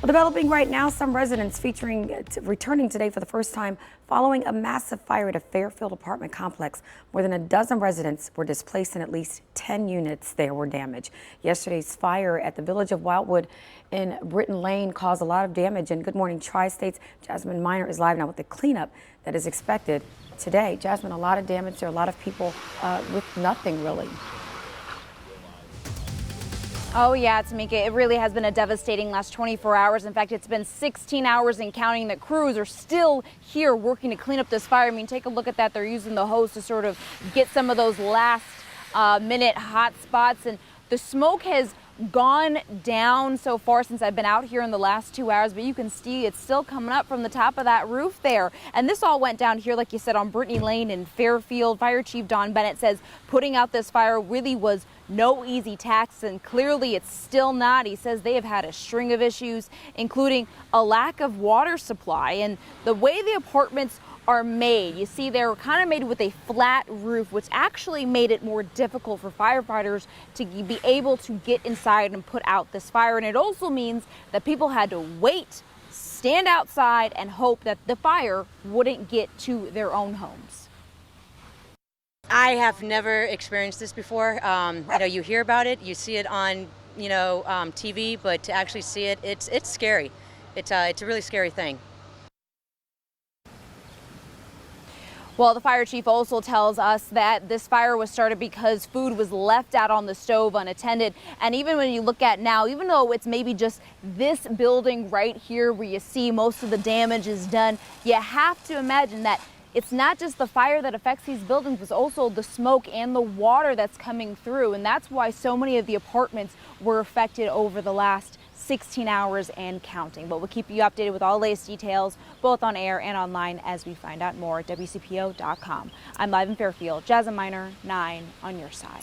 Well, developing right now, some residents returning today for the first time following a massive fire at a Fairfield apartment complex. More than a dozen residents were displaced and at least 10 units there were damaged. Yesterday's fire at the village of Wildwood in Britton Lane caused a lot of damage. And Good Morning Tri-State's Jasmine Miner is live now with the cleanup that is expected today. Jasmine, a lot of damage there, a lot of people with nothing really. Oh yeah, Tamika, it really has been a devastating last 24 hours. In fact, it's been 16 hours and counting that crews are still here working to clean up this fire. I mean, take a look at that. They're using the hose to sort of get some of those last minute hot spots, and the smoke has gone down so far since I've been out here in the last 2 hours, but you can see it's still coming up from the top of that roof there. And this all went down here, like you said, on Brittany Lane in Fairfield. Fire Chief Don Bennett says putting out this fire really was no easy task, and clearly it's still not. He says they have had a string of issues, including a lack of water supply. And the way the apartments are made, you see they're kind of made with a flat roof, which actually made it more difficult for firefighters to be able to get inside and put out this fire. And it also means that people had to wait, stand outside, and hope that the fire wouldn't get to their own homes. I have never experienced this before. You hear about it, you see it on, TV, but to actually see it, it's scary. It's a really scary thing. Well, the fire chief also tells us that this fire was started because food was left out on the stove unattended. And even when you look at now, even though it's maybe just this building right here where you see most of the damage is done, you have to imagine that it's not just the fire that affects these buildings, but also the smoke and the water that's coming through. And that's why so many of the apartments were affected over the last 16 hours and counting. But we'll keep you updated with all the latest details, both on air and online, as we find out more at WCPO.com. I'm live in Fairfield. Jasmine Miner, 9 on your side.